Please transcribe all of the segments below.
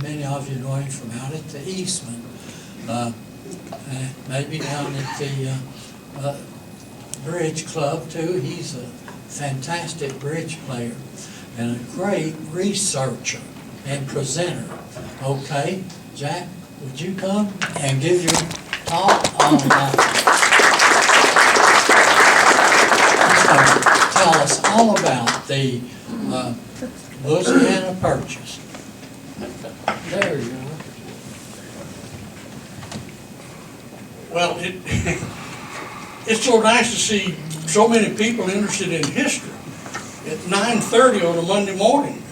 Many of you know him from out at the Eastman, maybe down at the Bridge Club too. He's a fantastic bridge player and a great researcher and presenter. Okay, Jack, would you come and give your talk on tell us all about the Louisiana Purchase. There you are. Well, it's so nice to see so many people interested in history at 9:30 on a Monday morning.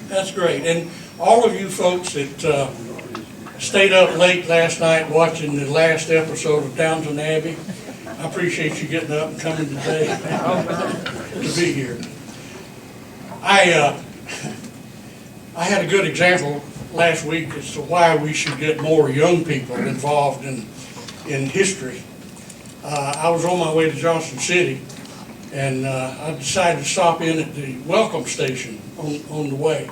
That's great. And all of you folks that stayed up late last night watching the last episode of Downton Abbey, I appreciate you getting up and coming today to be here. I had a good example last week as to why we should get more young people involved in history. I was on my way to Johnson City, and I decided to stop in at the welcome station on the way.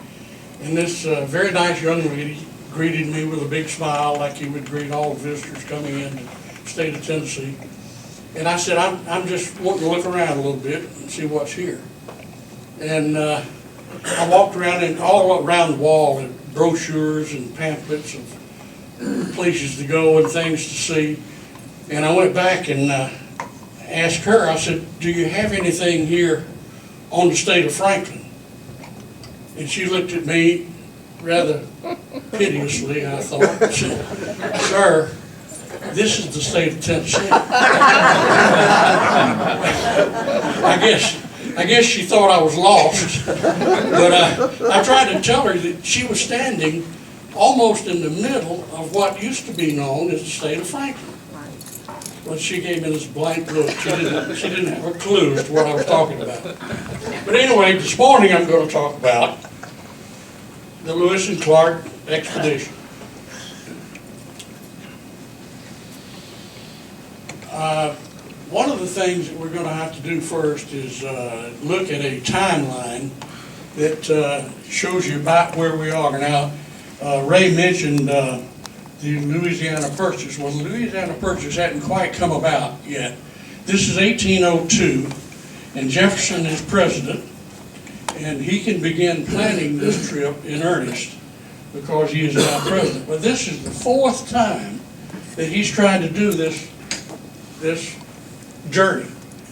And this very nice young lady greeted me with a big smile, like you would greet all visitors coming in to the state of Tennessee. And I said, I'm just wanting to look around a little bit and see what's here. And I walked around, and all around the wall there were brochures and pamphlets of places to go and things to see. And I went back and asked her, I said, do you have anything here on the state of Franklin? And she looked at me rather piteously, I thought, and said, sir, this is the state of Tennessee. I guess she thought I was lost, but I tried to tell her that she was standing almost in the middle of what used to be known as the state of Franklin. Well, she gave me this blank look. She didn't have a clue as to what I was talking about. But anyway, this morning I'm going to talk about the Lewis and Clark expedition. One of the things that we're going to have to do first is look at a timeline that shows you about where we are. Now, Ray mentioned the Louisiana Purchase. Well, the Louisiana Purchase hadn't quite come about yet. This is 1802, and Jefferson is president, and he can begin planning this trip in earnest because he is now president. But this is the fourth time that he's trying to do this journey.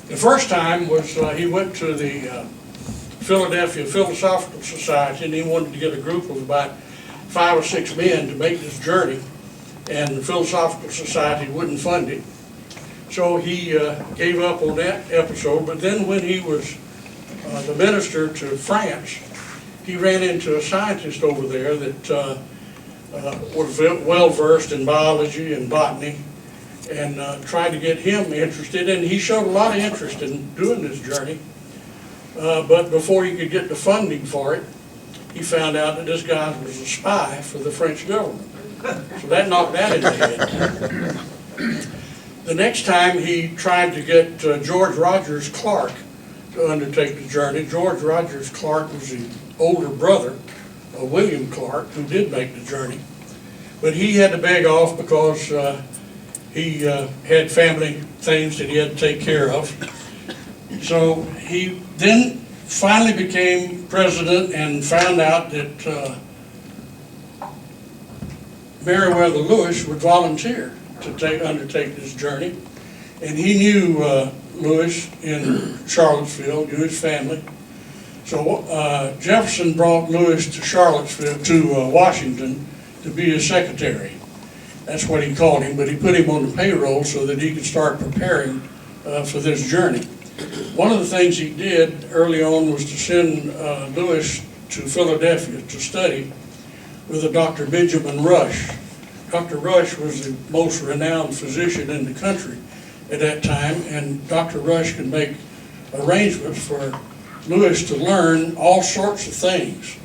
The first time was he went to the Philadelphia Philosophical Society, and he wanted to get a group of about 5 or 6 men to make this journey, and the Philosophical Society wouldn't fund it. So he gave up on that episode, but then when he was the minister to France, he ran into a scientist over there that was well versed in biology and botany, and tried to get him interested, and he showed a lot of interest in doing this journey. But before he could get the funding for it, he found out that this guy was a spy for the French government. So that knocked that in the head. The next time he tried to get George Rogers Clark to undertake the journey. George Rogers Clark was the older brother of William Clark, who did make the journey. But he had to beg off because he had family things that he had to take care of. So he then finally became president and found out that Meriwether Lewis would volunteer to undertake this journey. And he knew Lewis in Charlottesville, knew his family. So Jefferson brought Lewis to Charlottesville, to Washington, to be his secretary. That's what he called him, but he put him on the payroll so that he could start preparing for this journey. One of the things he did early on was to send Lewis to Philadelphia to study with a Dr. Benjamin Rush. Dr. Rush was the most renowned physician in the country at that time, and Dr. Rush could make arrangements for Lewis to learn all sorts of things.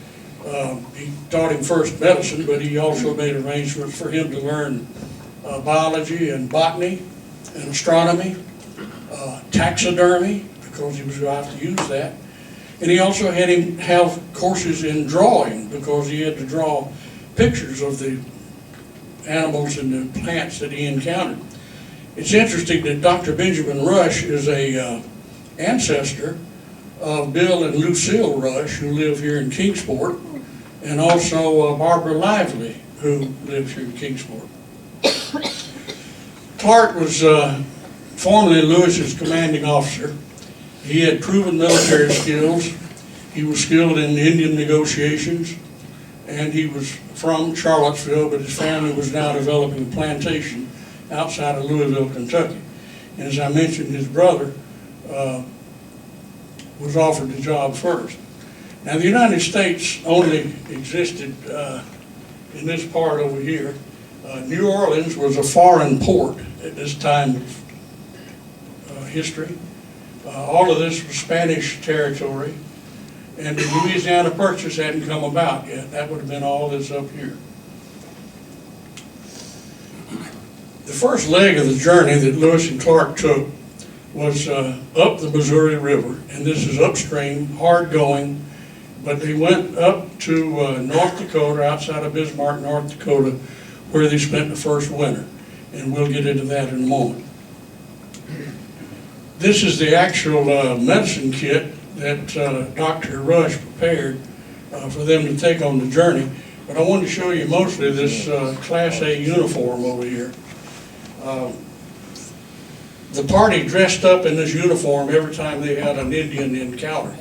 He taught him first medicine, but he also made arrangements for him to learn biology and botany and astronomy, taxidermy, because he was going to have to use that. And he also had him have courses in drawing, because he had to draw pictures of the animals and the plants that he encountered. It's interesting that Dr. Benjamin Rush is a ancestor of Bill and Lucille Rush, who live here in Kingsport, and also Barbara Lively, who lives here in Kingsport. Clark was formerly Lewis's commanding officer. He had proven military skills. He was skilled in Indian negotiations, and he was from Charlottesville, but his family was now developing a plantation outside of Louisville, Kentucky. And as I mentioned, his brother was offered the job first. Now, the United States only existed in this part over here. New Orleans was a foreign port at this time of history. All of this was Spanish territory, and the Louisiana Purchase hadn't come about yet. That would have been all this up here. The first leg of the journey that Lewis and Clark took was up the Missouri River, and this is upstream, hard going, but they went up to North Dakota, outside of Bismarck, North Dakota, where they spent the first winter, and we'll get into that in a moment. This is the actual medicine kit that Dr. Rush prepared for them to take on the journey, but I wanted to show you mostly this Class A uniform over here. The party dressed up in this uniform every time they had an Indian encounter.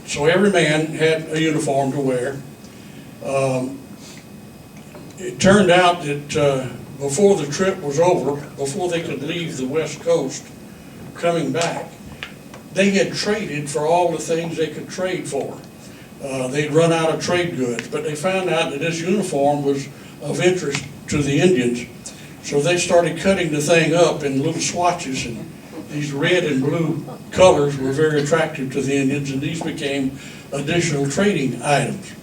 So every man had a uniform to wear. It turned out that before the trip was over, before they could leave the West Coast, coming back, they had traded for all the things they could trade for. They'd run out of trade goods, but they found out that this uniform was of interest to the Indians. So they started cutting the thing up in little swatches, and these red and blue colors were very attractive to the Indians, and these became additional trading items.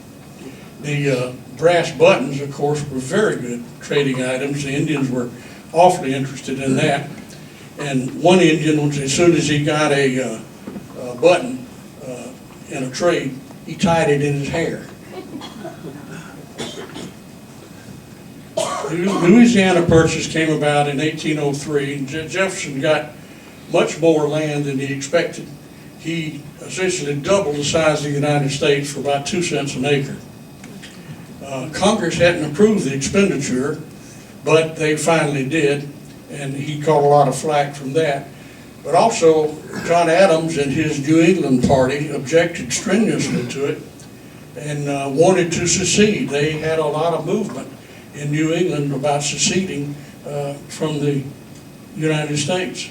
The brass buttons, of course, were very good trading items. The Indians were awfully interested in that. And one Indian, as soon as he got a button in a trade, he tied it in his hair. The Louisiana Purchase came about in 1803. Jefferson got much more land than he expected. He essentially doubled the size of the United States for about 2 cents an acre. Congress hadn't approved the expenditure, but they finally did, and he caught a lot of flack from that. But also, John Adams and his New England party objected strenuously to it and wanted to secede. They had a lot of movement in New England about seceding from the United States.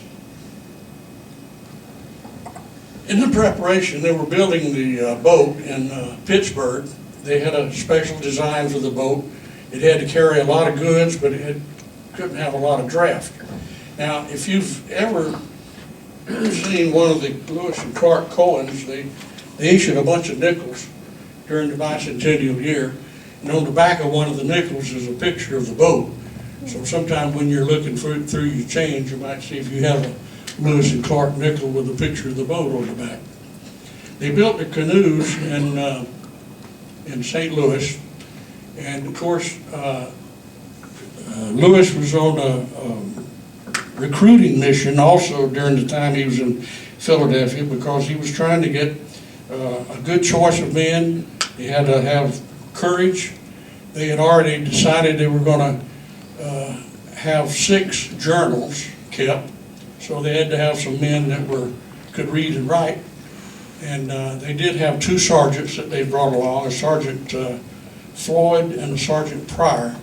In the preparation, they were building the boat in Pittsburgh. They had a special design for the boat. It had to carry a lot of goods, but couldn't have a lot of draft. Now, if you've ever seen one of the Lewis and Clark coins, they issued a bunch of nickels during the bicentennial year. And on the back of one of the nickels is a picture of the boat. So sometime when you're looking through your change, you might see if you have a Lewis and Clark nickel with a picture of the boat on the back. They built the canoes in St. Louis, and of course, Lewis was on a recruiting mission also during the time he was in Philadelphia, because he was trying to get a good choice of men. He had to have courage. They had already decided they were going to have 6 journals kept, so they had to have some men that could read and write. And they did have 2 sergeants that they brought along, a Sergeant Floyd and a Sergeant Pryor,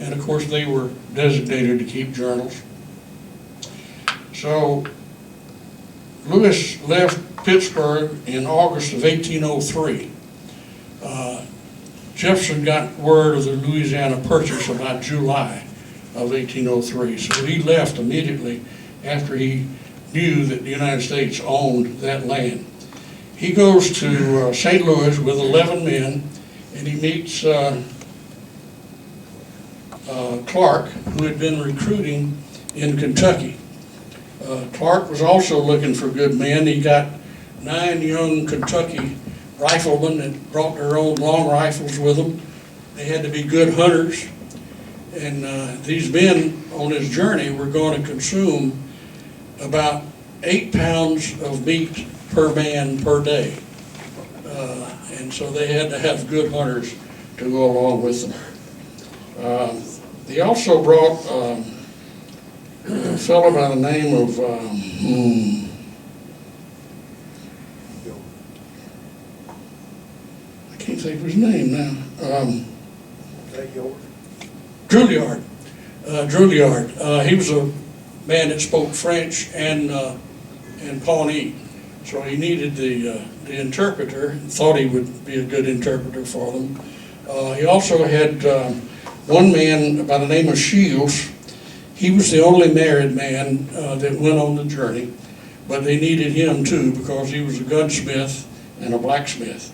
and of course they were designated to keep journals. So Lewis left Pittsburgh in August of 1803. Jefferson got word of the Louisiana Purchase about July of 1803. So he left immediately after he knew that the United States owned that land. He goes to St. Louis with 11 men, and he meets Clark, who had been recruiting in Kentucky. Clark was also looking for good men. He got 9 young Kentucky riflemen that brought their own long rifles with them. They had to be good hunters. And these men on this journey were going to consume about 8 pounds of meat per man per day. And so they had to have good hunters to go along with them. They also brought a fellow by the name of, I can't think of his name now. Drouillard. Drouillard. He was a man that spoke French and Pawnee, so he needed the interpreter, and thought he would be a good interpreter for them. He also had one man by the name of Shields. He was the only married man that went on the journey, but they needed him too because he was a gunsmith and a blacksmith.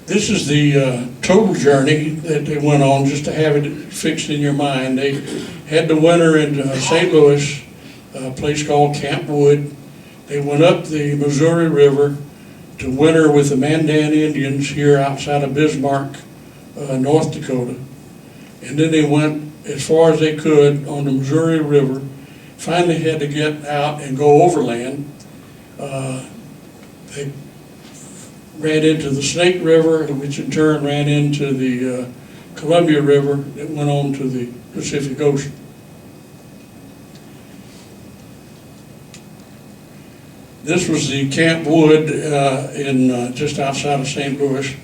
This is the total journey that they went on, just to have it fixed in your mind. They had the winter in St. Louis, a place called Camp Wood. They went up the Missouri River to winter with the Mandan Indians here outside of Bismarck, North Dakota. And then they went as far as they could on the Missouri River. Finally had to get out and go overland. They ran into the Snake River, which in turn ran into the Columbia River that went on to the Pacific Ocean. This was the Camp Wood in just outside of St. Louis.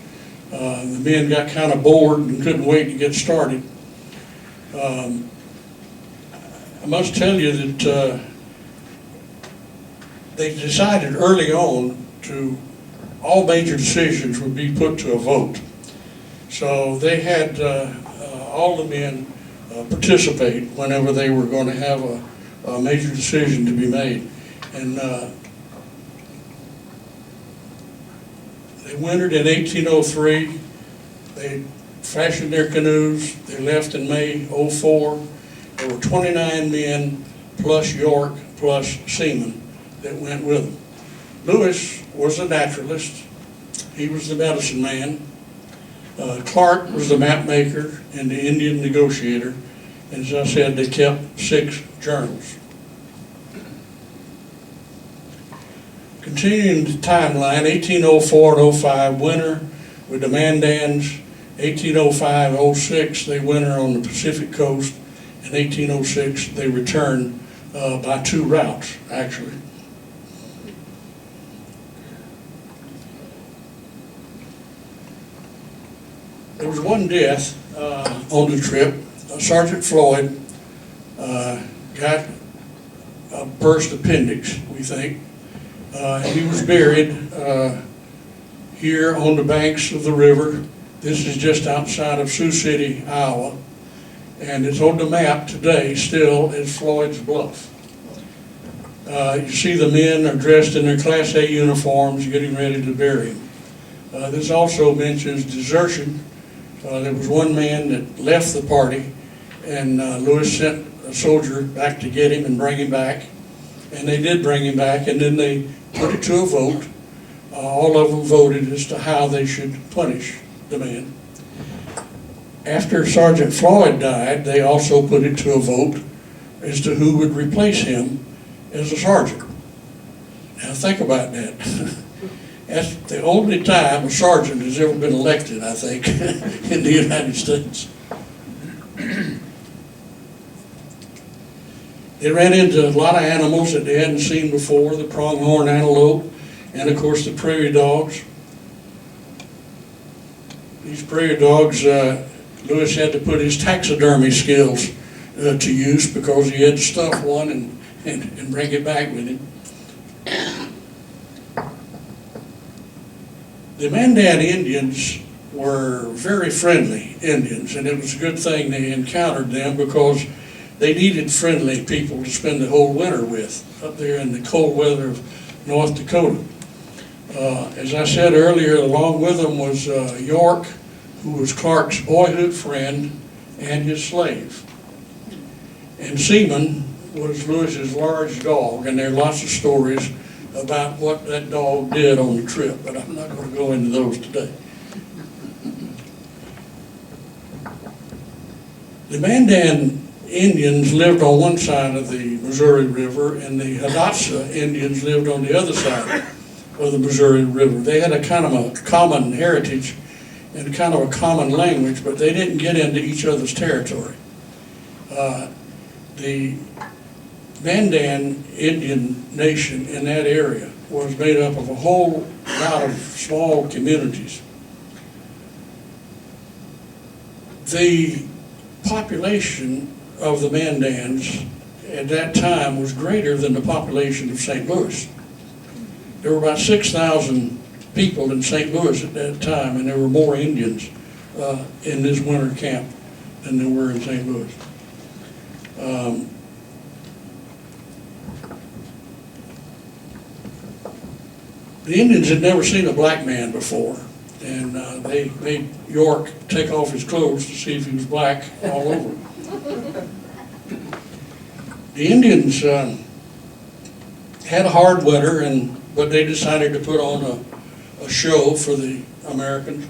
The men got kind of bored and couldn't wait to get started. I must tell you that they decided early on to all major decisions would be put to a vote. So they had all the men participate whenever they were going to have a major decision to be made. And they wintered in 1803. They fashioned their canoes. They left in May '04. There were 29 men plus York plus seamen that went with them. Lewis was a naturalist. He was the medicine man. Clark was the map maker and the Indian negotiator. And as I said, they kept 6 journals. Continuing the timeline, 1804 and 05 winter with the Mandans. 1805-06 they winter on the Pacific coast. In 1806 they return by 2 routes actually. There was one death on the trip. Sergeant Floyd got a burst appendix, we think. He was buried here on the banks of the river. This is just outside of Sioux City, Iowa. And it's on the map today still as Floyd's Bluff. You see the men are dressed in their Class A uniforms getting ready to bury him. This also mentions desertion. There was one man that left the party, and Lewis sent a soldier back to get him and bring him back. And they did bring him back, and then they put it to a vote. All of them voted as to how they should punish the man. After Sergeant Floyd died, they also put it to a vote as to who would replace him as a sergeant. Now think about that. That's the only time a sergeant has ever been elected, I think, in the United States. They ran into a lot of animals that they hadn't seen before, the pronghorn antelope, and of course the prairie dogs. These prairie dogs, Lewis had to put his taxidermy skills to use because he had to stuff one and bring it back with him. The Mandan Indians were very friendly Indians, and it was a good thing they encountered them because they needed friendly people to spend the whole winter with up there in the cold weather of North Dakota. As I said earlier, along with them was York, who was Clark's boyhood friend and his slave. And Seaman was Lewis's large dog, and there are lots of stories about what that dog did on the trip, but I'm not going to go into those today. The Mandan Indians lived on one side of the Missouri River, and the Hidatsa Indians lived on the other side of the Missouri River. They had a kind of a common heritage and kind of a common language, but they didn't get into each other's territory. The Mandan Indian nation in that area was made up of a whole lot of small communities. The population of the Mandans at that time was greater than the population of St. Louis. There were about 6,000 people in St. Louis at that time, and there were more Indians in this winter camp than there were in St. Louis. The Indians had never seen a black man before, and they made York take off his clothes to see if he was black all over. The Indians had a hard winter, but they decided to put on a show for the Americans.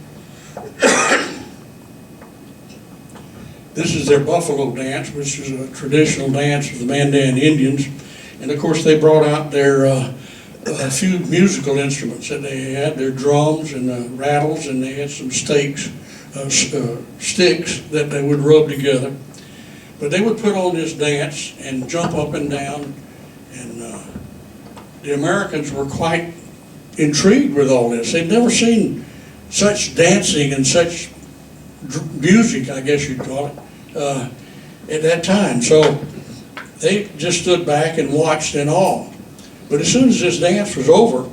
This is their buffalo dance, which is a traditional dance of the Mandan Indians. And of course they brought out their a few musical instruments that they had, their drums and rattles, and they had some sticks that they would rub together. But they would put on this dance and jump up and down, and the Americans were quite intrigued with all this. They'd never seen such dancing and such music, I guess you'd call it, at that time. So they just stood back and watched in awe. But as soon as this dance was over,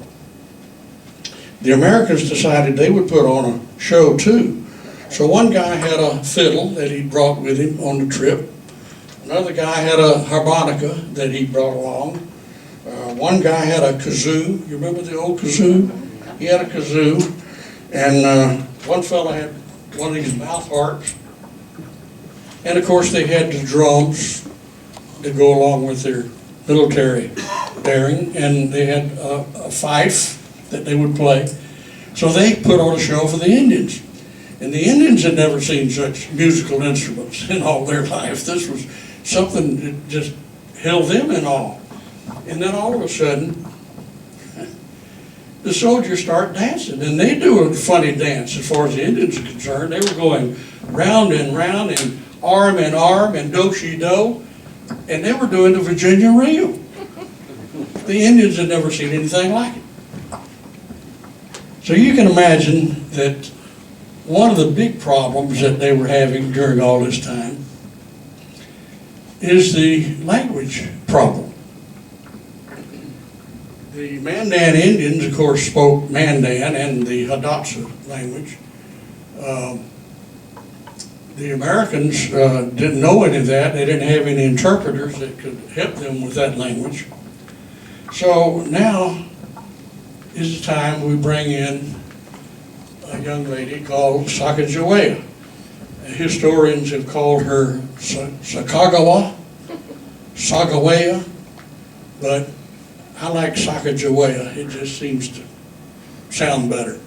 the Americans decided they would put on a show too. So one guy had a fiddle that he brought with him on the trip. Another guy had a harmonica that he brought along. One guy had a kazoo. You remember the old kazoo? He had a kazoo. And one fellow had one of these mouth harps. And of course they had the drums to go along with their military bearing, and they had a fife that they would play. So they put on a show for the Indians. And the Indians had never seen such musical instruments in all their life. This was something that just held them in awe. And then all of a sudden, the soldiers start dancing, and they do a funny dance as far as the Indians are concerned. They were going round and round and arm and do-she-do, and they were doing the Virginia reel. The Indians had never seen anything like it. So you can imagine that one of the big problems that they were having during all this time is the language problem. The Mandan Indians, of course, spoke Mandan and the Hidatsa language. The Americans didn't know any of that. They didn't have any interpreters that could help them with that language. So now is the time we bring in a young lady called SACAJAWEA. Historians have called her SACAJAWEA, but I like SACAJAWEA. It just seems to sound better.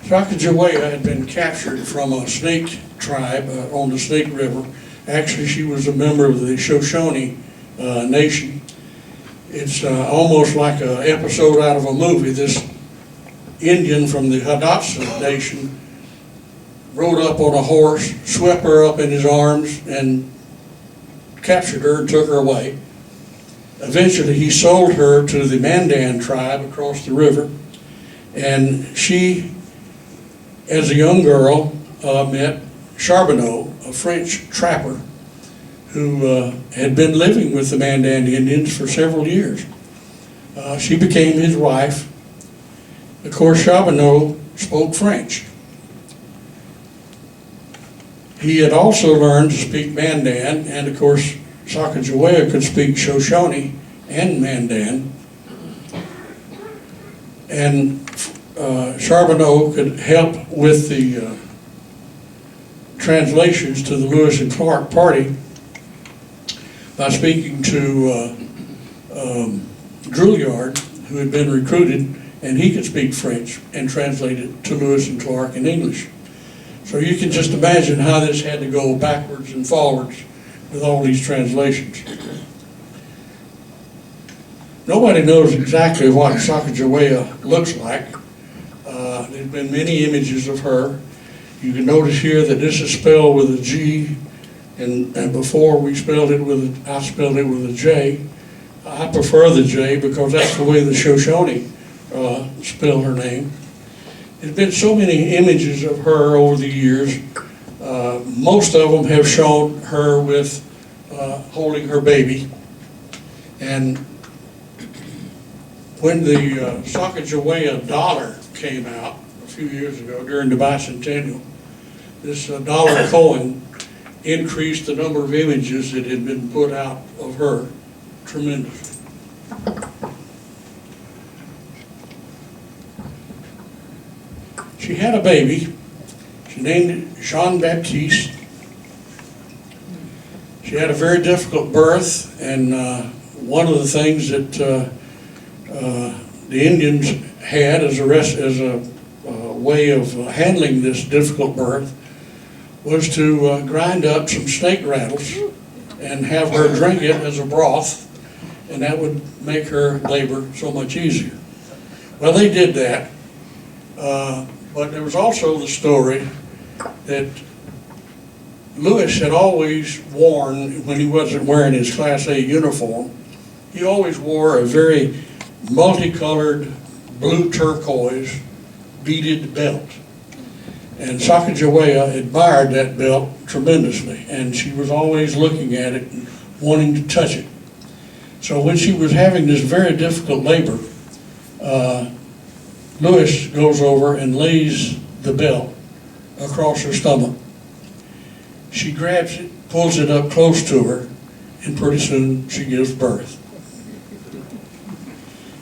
SACAJAWEA had been captured from a snake tribe on the Snake River. Actually, she was a member of the SHOSHONE nation. It's almost like an episode out of a movie. This Indian from the Hidatsa nation rode up on a horse, swept her up in his arms, and captured her and took her away. Eventually, he sold her to the Mandan tribe across the river, and she, as a young girl, met Charbonneau, a French trapper who had been living with the Mandan Indians for several years. She became his wife. Of course, Charbonneau spoke French. He had also learned to speak Mandan, and of course, SACAJAWEA could speak Shoshone and Mandan. And Charbonneau could help with the translations to the Lewis and Clark party by speaking to Drouillard, who had been recruited, and he could speak French and translate it to Lewis and Clark in English. So you can just imagine how this had to go backwards and forwards with all these translations. Nobody knows exactly what SACAJAWEA looks like. There's been many images of her. You can notice here that this is spelled with a G, and before I spelled it with a J. I prefer the J because that's the way the Shoshone spell her name. There's been so many images of her over the years. Most of them have shown her with holding her baby. And when the SACAJAWEA dollar came out a few years ago during the bicentennial, this dollar coin increased the number of images that had been put out of her tremendously. She had a baby. She named it Jean-Baptiste. She had a very difficult birth, and one of the things that the Indians had as a way of handling this difficult birth was to grind up some snake rattles and have her drink it as a broth, and that would make her labor so much easier. Well, they did that, but there was also the story that Lewis had always worn, when he wasn't wearing his Class A uniform, he always wore a very multicolored blue turquoise beaded belt. And SACAJAWEA admired that belt tremendously, and she was always looking at it and wanting to touch it. So when she was having this very difficult labor, Lewis goes over and lays the belt across her stomach. She grabs it, pulls it up close to her, and pretty soon she gives birth.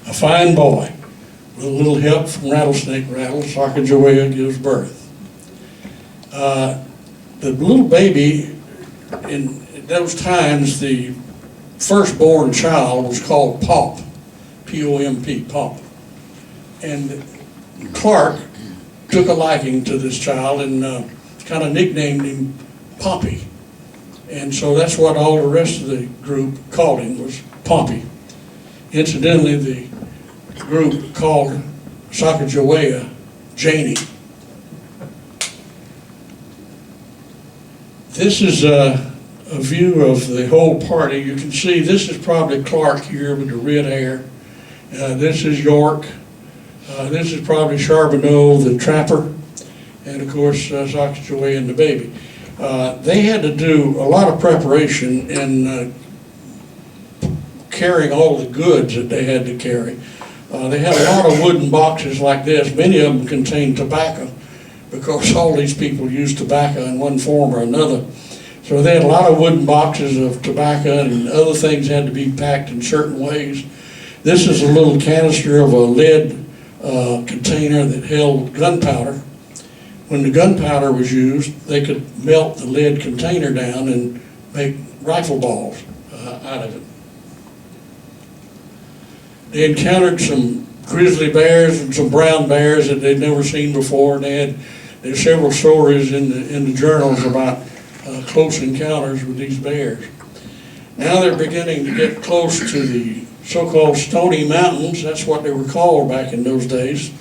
A fine boy. With a little help from rattlesnake rattle, SACAJAWEA gives birth. The little baby, in those times, the firstborn child was called Pomp, P-O-M-P, Pomp. And Clark took a liking to this child and kind of nicknamed him Pompey. And so that's what all the rest of the group called him, was Pompey. Incidentally, the group called SACAJAWEA Janie. This is a view of the whole party. You can see this is probably Clark here with the red hair. This is York. This is probably Charbonneau, the trapper. And of course, SACAJAWEA and the baby. They had to do a lot of preparation in carrying all the goods that they had to carry. They had a lot of wooden boxes like this. Many of them contained tobacco, because all these people used tobacco in one form or another. So they had a lot of wooden boxes of tobacco, and other things had to be packed in certain ways. This is a little canister of a lead container that held gunpowder. When the gunpowder was used, they could melt the lead container down and make rifle balls out of it. They encountered some grizzly bears and some brown bears that they'd never seen before, and there's several stories in the journals about close encounters with these bears. Now they're beginning to get close to the so-called Stoney Mountains. That's what they were called back in those days.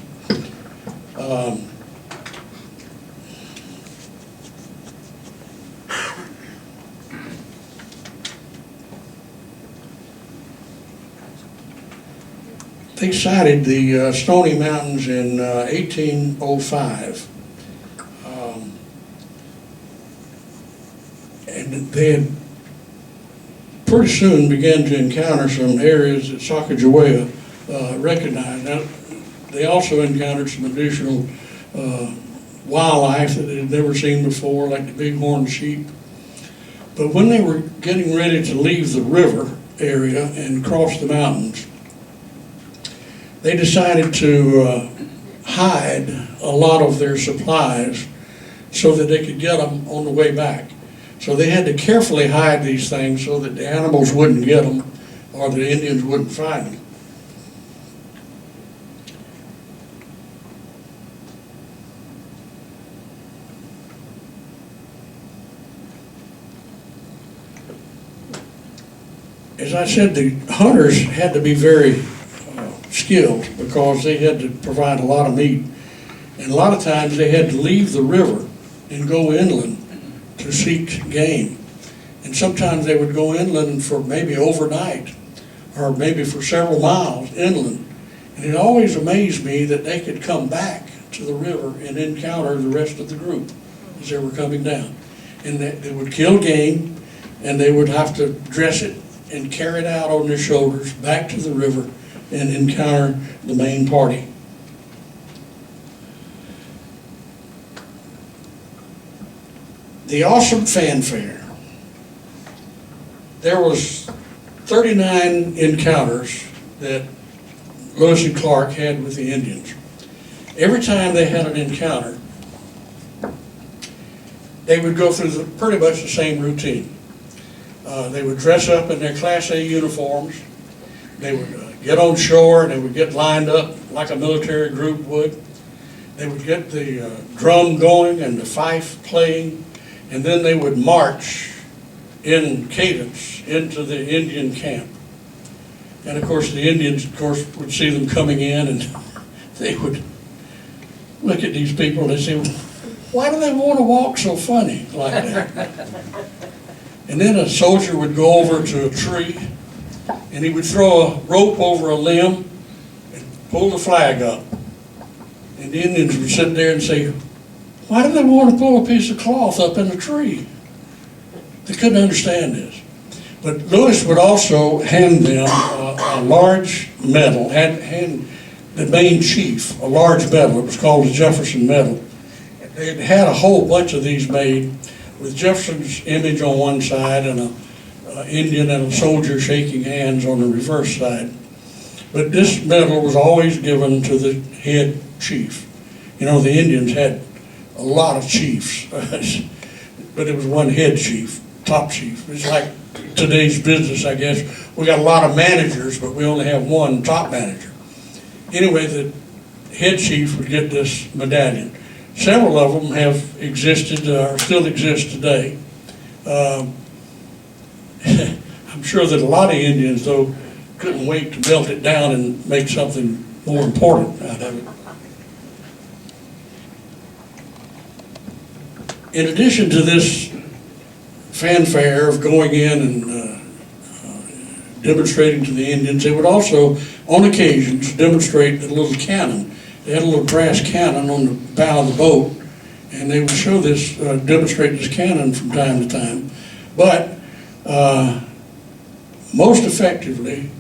They sighted the Stoney Mountains in 1805. And they had pretty soon began to encounter some areas that SACAJAWEA recognized. Now, they also encountered some additional wildlife that they had never seen before, like the bighorn sheep. But when they were getting ready to leave the river area and cross the mountains, they decided to hide a lot of their supplies so that they could get them on the way back. So they had to carefully hide these things so that the animals wouldn't get them or the Indians wouldn't find them. As I said, the hunters had to be very skilled because they had to provide a lot of meat. And a lot of times they had to leave the river and go inland to seek game. And sometimes they would go inland for maybe overnight or maybe for several miles inland. And it always amazed me that they could come back to the river and encounter the rest of the group as they were coming down. And they would kill game, and they would have to dress it and carry it out on their shoulders back to the river and encounter the main party. The awesome fanfare. There was 39 encounters that Lewis and Clark had with the Indians. Every time they had an encounter, they would go through pretty much the same routine. They would dress up in their Class A uniforms. They would get on shore and they would get lined up like a military group would. They would get the drum going and the fife playing, and then they would march in cadence into the Indian camp. And of course the Indians, would see them coming in, and they would look at these people and they say, why do they want to walk so funny like that? And then a soldier would go over to a tree and he would throw a rope over a limb and pull the flag up. And the Indians would sit there and say, why do they want to pull a piece of cloth up in a tree? They couldn't understand this. But Lewis would also hand them a large medal, hand the main chief a large medal. It was called the Jefferson Medal. They had a whole bunch of these made with Jefferson's image on one side and an Indian and a soldier shaking hands on the reverse side. But this medal was always given to the head chief. You know, the Indians had a lot of chiefs, but it was one head chief, top chief. It's like today's business, I guess. We got a lot of managers, but we only have one top manager. Anyway, the head chief would get this medallion. Several of them have existed or still exist today. I'm sure that a lot of Indians, though, couldn't wait to melt it down and make something more important out of it. In addition to this fanfare of going in and demonstrating to the Indians, they would also, on occasions, demonstrate a little cannon. They had a little brass cannon on the bow of the boat, and they would show this, demonstrate this cannon from time to time. But most effectively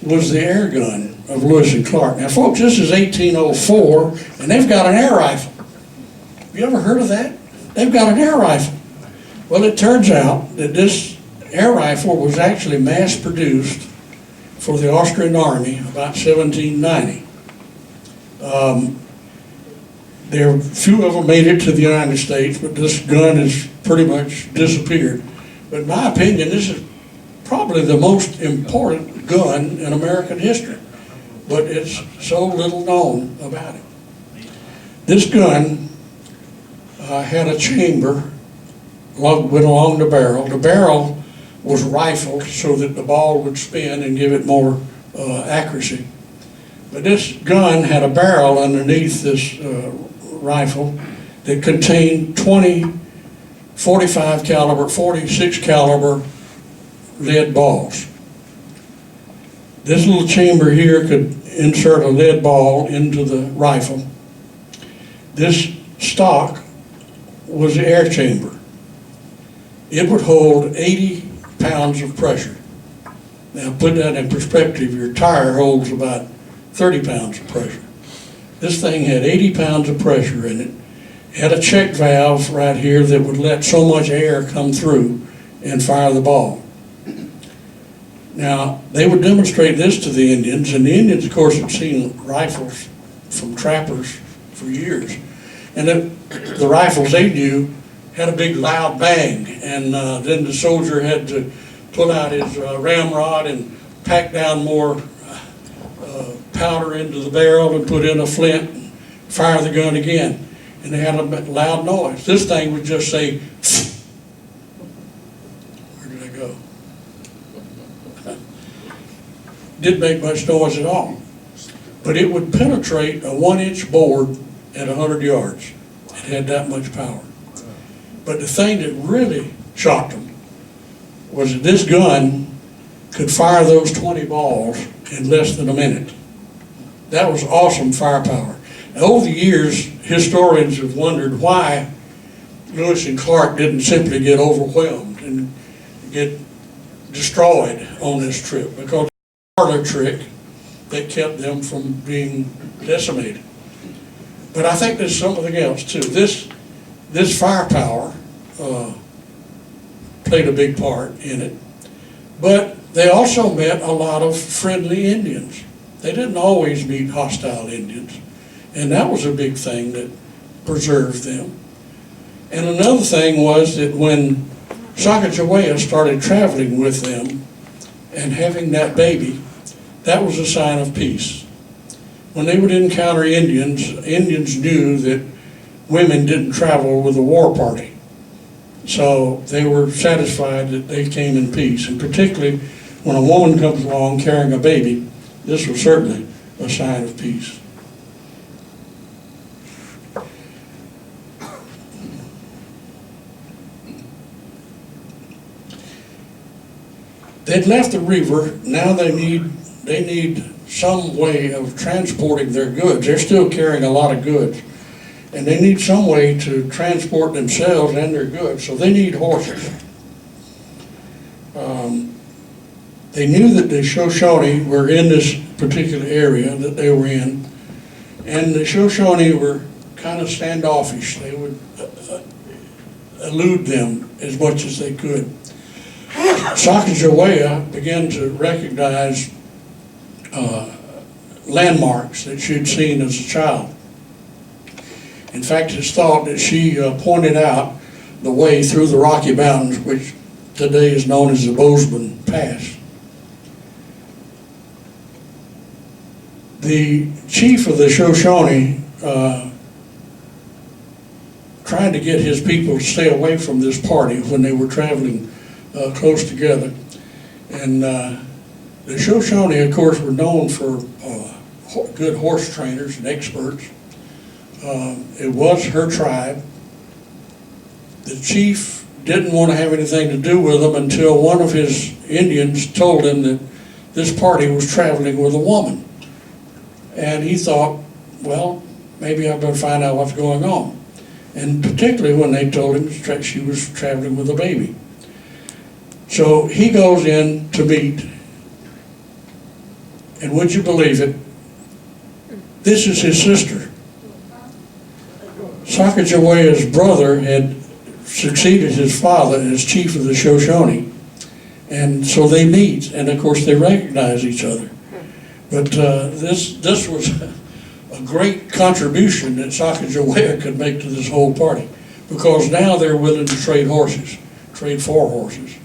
was the air gun of Lewis and Clark. Now, folks, this is 1804, and they've got an air rifle. Have you ever heard of that? They've got an air rifle. Well, it turns out that this air rifle was actually mass-produced for the Austrian Army about 1790. There few of them made it to the United States, but this gun has pretty much disappeared. But in my opinion, this is probably the most important gun in American history, but it's so little known about it. This gun had a chamber went along the barrel. The barrel was rifled so that the ball would spin and give it more accuracy. But this gun had a barrel underneath this rifle that contained 20 45 caliber, 46 caliber lead balls. This little chamber here could insert a lead ball into the rifle. This stock was the air chamber. It would hold 80 pounds of pressure. Now put that in perspective, your tire holds about 30 pounds of pressure. This thing had 80 pounds of pressure in it. It had a check valve right here that would let so much air come through and fire the ball. Now, they would demonstrate this to the Indians, and the Indians, of course, had seen rifles from trappers for years. And the rifles they knew had a big loud bang, and then the soldier had to pull out his ramrod and pack down more powder into the barrel and put in a flint and fire the gun again. And they had a loud noise. This thing would just say, where did I go? Didn't make much noise at all. But it would penetrate a 1-inch board at 100 yards. It had that much power. But the thing that really shocked them was that this gun could fire those 20 balls in less than a minute. That was awesome firepower. And over the years, historians have wondered why Lewis and Clark didn't simply get overwhelmed and get destroyed on this trip, because the parlor trick that kept them from being decimated. But I think there's something else too. This firepower played a big part in it, but they also met a lot of friendly Indians. They didn't always meet hostile Indians, and that was a big thing that preserved them. And another thing was that when SACAJAWEA started traveling with them and having that baby, that was a sign of peace. When they would encounter Indians, Indians knew that women didn't travel with a war party. So they were satisfied that they came in peace. And particularly when a woman comes along carrying a baby, this was certainly a sign of peace. They'd left the river. Now they need some way of transporting their goods. They're still carrying a lot of goods, and they need some way to transport themselves and their goods, so they need horses. They knew that the Shoshone were in this particular area that they were in, and the Shoshone were kind of standoffish. They would elude them as much as they could. SACAJAWEA began to recognize landmarks that she'd seen as a child. In fact, it's thought that she pointed out the way through the Rocky Mountains, which today is known as the Bozeman Pass. The chief of the Shoshone tried to get his people to stay away from this party when they were traveling close together. And the Shoshone, of course, were known for good horse trainers and experts. It was her tribe. The chief didn't want to have anything to do with them until one of his Indians told him that this party was traveling with a woman. And he thought, well, maybe I better find out what's going on. And particularly when they told him she was traveling with a baby. So he goes in to meet, and would you believe it, this is his sister. SACAJAWEA's brother had succeeded his father as chief of the Shoshone, and so they meet, and of course they recognize each other. But this was a great contribution that SACAJAWEA could make to this whole party, because now they're willing to trade horses, trade for horses.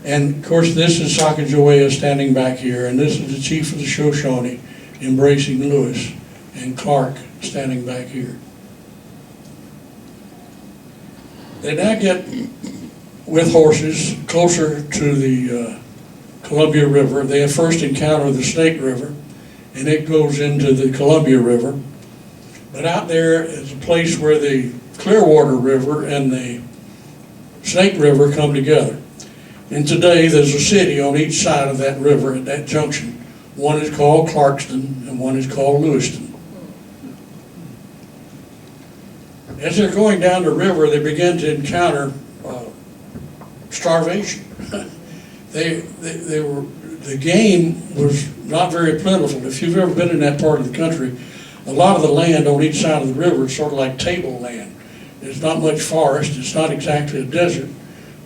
And of course this is SACAJAWEA standing back here, and this is the chief of the Shoshone embracing Lewis, and Clark standing back here. They now get with horses closer to the Columbia River. They first encounter the Snake River, and it goes into the Columbia River. But out there is a place where the Clearwater River and the Snake River come together. And today there's a city on each side of that river at that junction. One is called Clarkston and one is called Lewiston. As they're going down the river, they begin to encounter starvation. The game was not very plentiful. If you've ever been in that part of the country, a lot of the land on each side of the river is sort of like tableland. There's not much forest. It's not exactly a desert,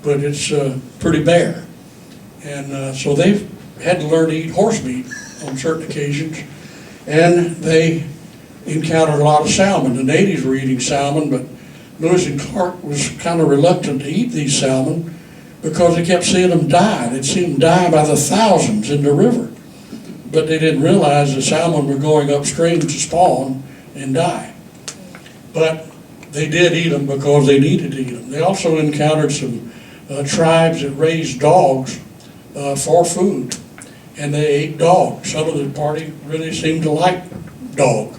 but it's pretty bare. And so they've had to learn to eat horse meat on certain occasions. And they encountered a lot of salmon. The natives were eating salmon, but Lewis and Clark was kind of reluctant to eat these salmon because they kept seeing them die. They'd see them die by the thousands in the river. But they didn't realize the salmon were going upstream to spawn and die. But they did eat them because they needed to eat them. They also encountered some tribes that raised dogs for food, and they ate dogs. Some of the party really seemed to like dog.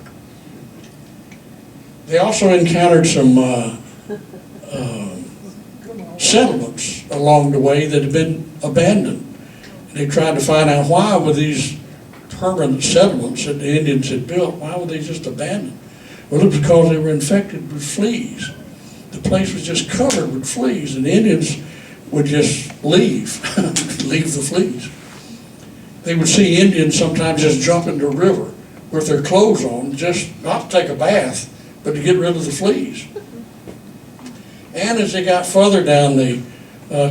They also encountered some settlements along the way that had been abandoned. And they tried to find out why were these permanent settlements that the Indians had built, why were they just abandoned? Well, it was because they were infected with fleas. The place was just covered with fleas, and the Indians would just leave, leave the fleas. They would see Indians sometimes just jump into a river with their clothes on, just not to take a bath, but to get rid of the fleas. And as they got further down the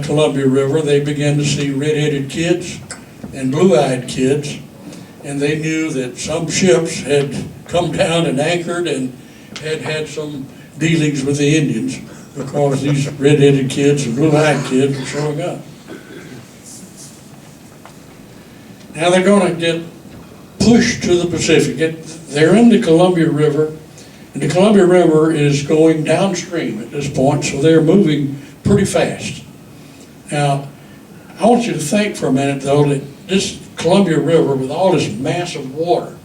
Columbia River, they began to see red-headed kids and blue-eyed kids, and they knew that some ships had come down and anchored and had had some dealings with the Indians because these red-headed kids and blue-eyed kids were showing up. Now they're going to get pushed to the Pacific. They're in the Columbia River, and the Columbia River is going downstream at this point, so they're moving pretty fast. Now, I want you to think for a minute, though, that this Columbia River, with all this massive water,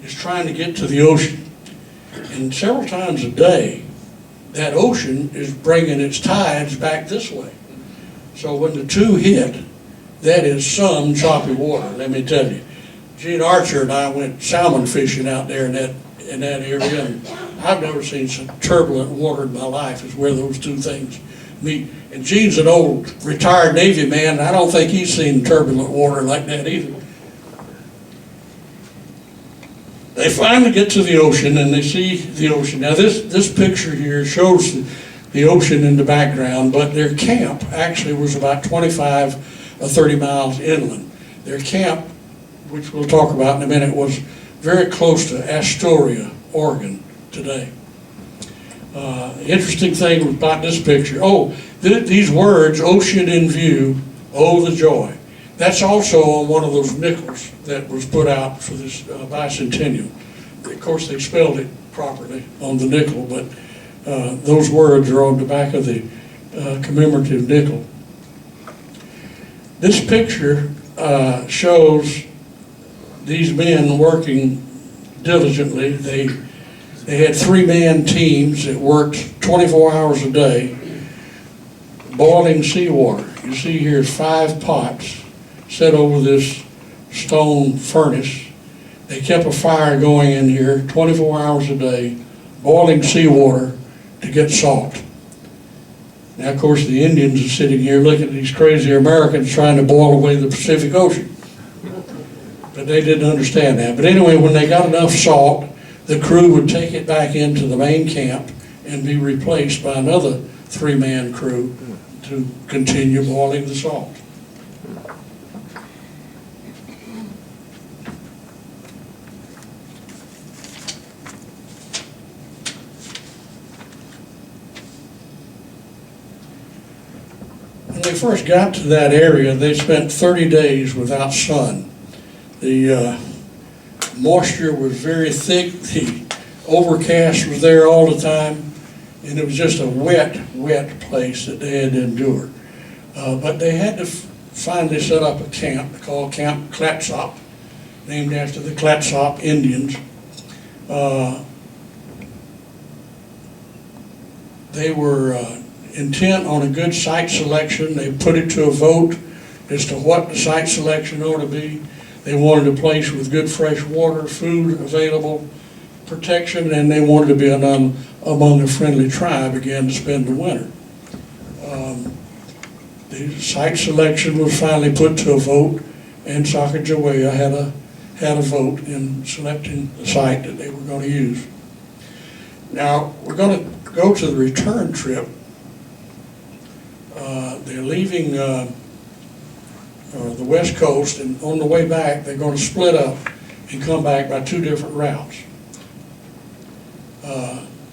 is trying to get to the ocean. And several times a day, that ocean is bringing its tides back this way. So when the two hit, that is some choppy water, let me tell you. Gene Archer and I went salmon fishing out there in that area, and I've never seen some turbulent water in my life as where those two things meet. And Gene's an old retired Navy man, and I don't think he's seen turbulent water like that either. They finally get to the ocean, and they see the ocean. Now this picture here shows the ocean in the background, but their camp actually was about 25 or 30 miles inland. Their camp, which we'll talk about in a minute, was very close to Astoria, Oregon today. Interesting thing about this picture, these words, ocean in view, oh the joy. That's also on one of those nickels that was put out for this bicentennial. Of course, they spelled it properly on the nickel, but those words are on the back of the commemorative nickel. This picture shows these men working diligently. They had 3-man teams that worked 24 hours a day, boiling seawater. You see here 5 pots set over this stone furnace. They kept a fire going in here 24 hours a day, boiling seawater to get salt. Now, of course, the Indians are sitting here looking at these crazy Americans trying to boil away the Pacific Ocean. But they didn't understand that. But anyway, when they got enough salt, the crew would take it back into the main camp and be replaced by another 3-man crew to continue boiling the salt. When they first got to that area, they spent 30 days without sun. The moisture was very thick, the overcast was there all the time, and it was just a wet place that they had to endure. But they had to finally set up a camp called Camp Clatsop, named after the Clatsop Indians. They were intent on a good site selection. They put it to a vote as to what the site selection ought to be. They wanted a place with good fresh water, food available, protection, and they wanted to be among a friendly tribe again to spend the winter. The site selection was finally put to a vote, and SACAJAWEA had a vote in selecting the site that they were going to use. Now, we're going to go to the return trip. They're leaving the West Coast, and on the way back, they're going to split up and come back by 2 different routes.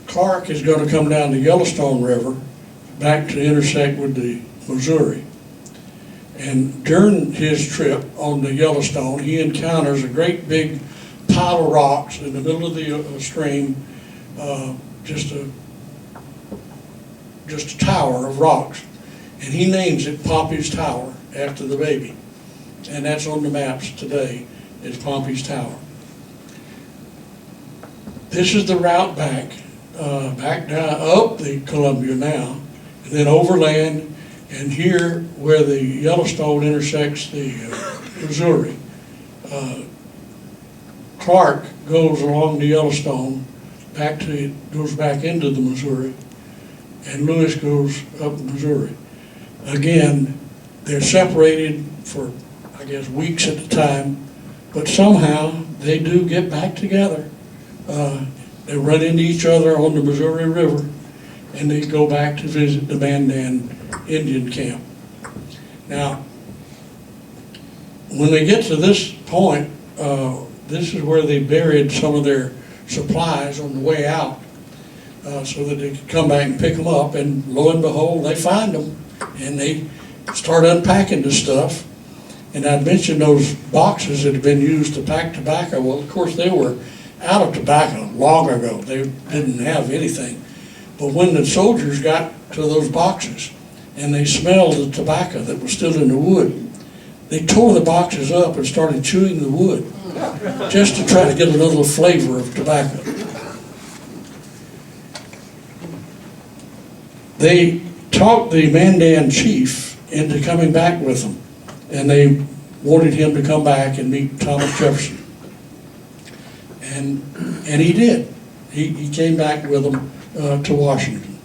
Clark is going to come down the Yellowstone River back to intersect with the Missouri. And during his trip on the Yellowstone, he encounters a great big pile of rocks in the middle of the stream, just a tower of rocks. And he names it Pompey's Tower after the baby. And that's on the maps today, is Pompey's Tower. This is the route back down up the Columbia now, and then overland, and here where the Yellowstone intersects the Missouri. Clark goes along the Yellowstone, goes back into the Missouri, and Lewis goes up the Missouri. Again, they're separated for, I guess, weeks at a time, but somehow they do get back together. They run into each other on the Missouri River, and they go back to visit the Mandan Indian camp. Now, when they get to this point, this is where they buried some of their supplies on the way out, so that they could come back and pick them up, and lo and behold, they find them, and they start unpacking the stuff. And I mentioned those boxes that had been used to pack tobacco. Well, of course, they were out of tobacco long ago. They didn't have anything. But when the soldiers got to those boxes and they smelled the tobacco that was still in the wood, they tore the boxes up and started chewing the wood just to try to get a little flavor of tobacco. They talked the Mandan chief into coming back with them, and they wanted him to come back and meet Thomas Jefferson. And he did. He came back with them to Washington.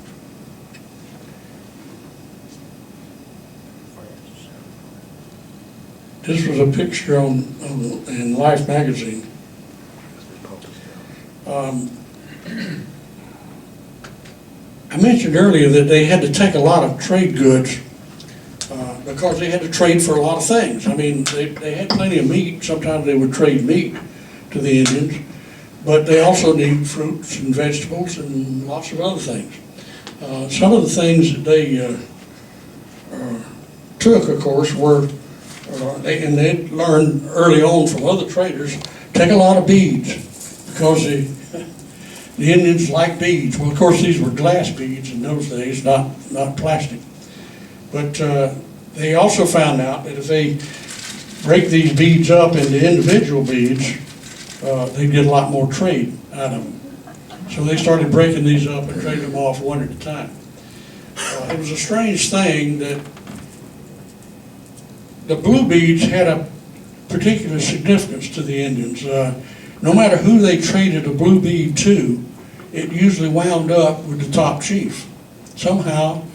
This was a picture in Life magazine. I mentioned earlier that they had to take a lot of trade goods because they had to trade for a lot of things. I mean, they had plenty of meat. Sometimes they would trade meat to the Indians, but they also need fruits and vegetables and lots of other things. Some of the things that they took, of course, were, and they learned early on from other traders, take a lot of beads, because the Indians like beads. Well, of course, these were glass beads in those days, not plastic. But they also found out that if they break these beads up into individual beads, they'd get a lot more trade out of them. So they started breaking these up and trading them off one at a time. It was a strange thing that the blue beads had a particular significance to the Indians. No matter who they traded a blue bead to, it usually wound up with the top chief. Somehow,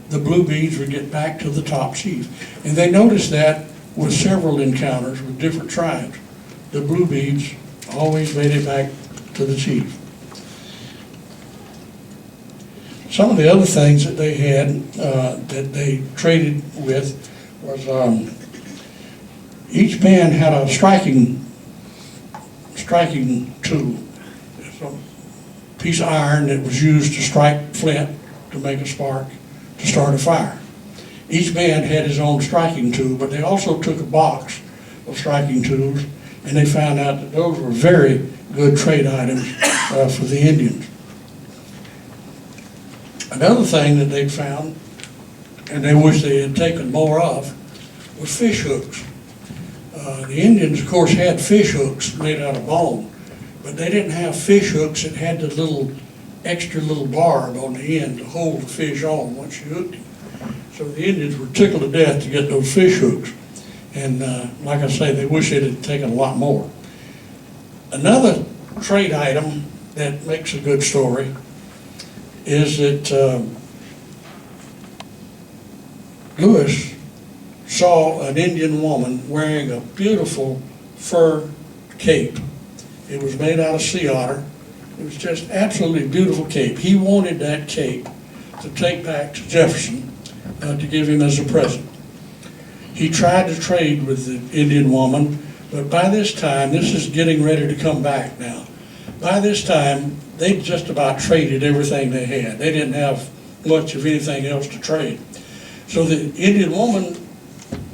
the blue beads would get back to the top chief. And they noticed that with several encounters with different tribes. The blue beads always made it back to the chief. Some of the other things that they had that they traded with was each man had a striking tool. It's a piece of iron that was used to strike flint to make a spark to start a fire. Each man had his own striking tool, but they also took a box of striking tools, and they found out that those were very good trade items for the Indians. Another thing that they found, and they wish they had taken more of, was fish hooks. The Indians, of course, had fish hooks made out of bone, but they didn't have fish hooks that had the little extra little barb on the end to hold the fish on once you hooked him. So the Indians were tickled to death to get those fish hooks. And like I say, they wish they'd have taken a lot more. Another trade item that makes a good story is that Lewis saw an Indian woman wearing a beautiful fur cape. It was made out of sea otter. It was just absolutely beautiful cape. He wanted that cape to take back to Jefferson to give him as a present. He tried to trade with the Indian woman, but by this time, this is getting ready to come back now. By this time, they just about traded everything they had. They didn't have much of anything else to trade. So the Indian woman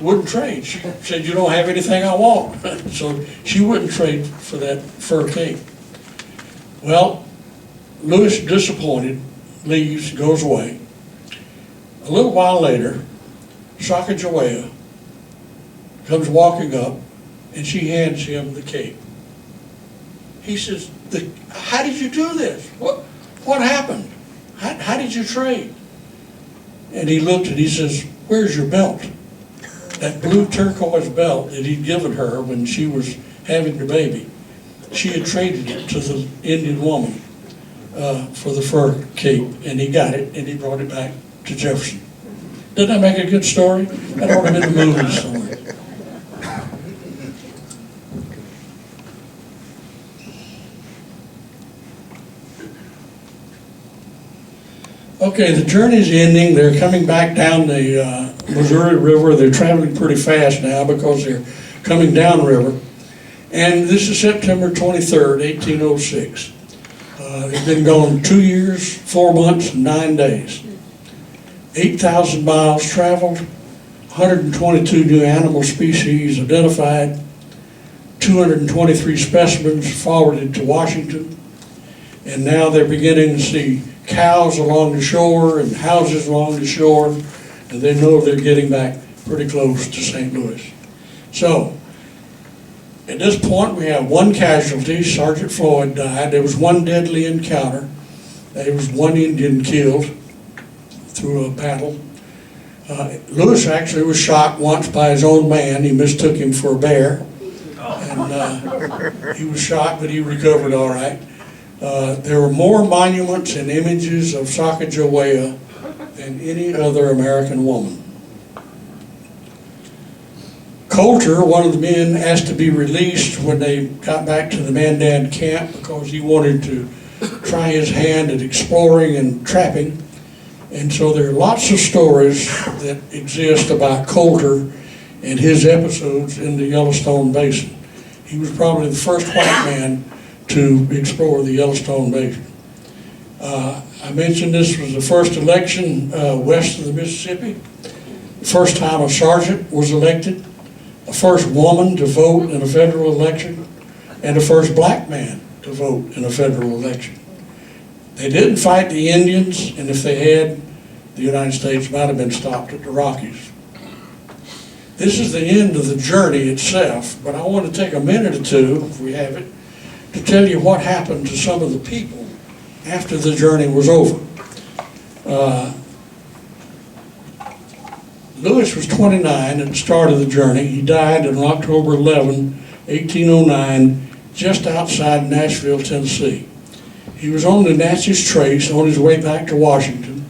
wouldn't trade. She said, "You don't have anything I want." So she wouldn't trade for that fur cape. Well, Lewis, disappointed, leaves, goes away. A little while later, SACAJAWEA comes walking up, and she hands him the cape. He says, "How did you do this? What happened? How did you trade?" And he looked and he says, "Where's your belt?" That blue turquoise belt that he'd given her when she was having the baby. She had traded it to the Indian woman for the fur cape, and he got it, and he brought it back to Jefferson. Doesn't that make a good story? That ought to have been a movie story. Okay, the journey's ending. They're coming back down the Missouri River. They're traveling pretty fast now because they're coming downriver. And this is September 23rd, 1806. They've been gone 2 years, 4 months, and 9 days. 8,000 miles traveled, 122 new animal species identified, 223 specimens forwarded to Washington, and now they're beginning to see cows along the shore and houses along the shore, and they know they're getting back pretty close to St. Louis. So, at this point we have one casualty. Sergeant Floyd died. There was one deadly encounter. There was one Indian killed through a battle. Lewis actually was shot once by his own man. He mistook him for a bear, and he was shot, but he recovered all right. There were more monuments and images of SACAJAWEA than any other American woman. Coulter, one of the men, asked to be released when they got back to the Mandan camp because he wanted to try his hand at exploring and trapping. And so there are lots of stories that exist about Coulter and his episodes in the Yellowstone Basin. He was probably the first white man to explore the Yellowstone Basin. I mentioned this was the first election west of the Mississippi. The first time a sergeant was elected, the first woman to vote in a federal election, and the first black man to vote in a federal election. They didn't fight the Indians, and if they had, the United States might have been stopped at the Rockies. This is the end of the journey itself, but I want to take a minute or two, if we have it, to tell you what happened to some of the people after the journey was over. Lewis was 29 at the start of the journey. He died on October 11, 1809, just outside Nashville, Tennessee. He was on the Natchez Trace on his way back to Washington.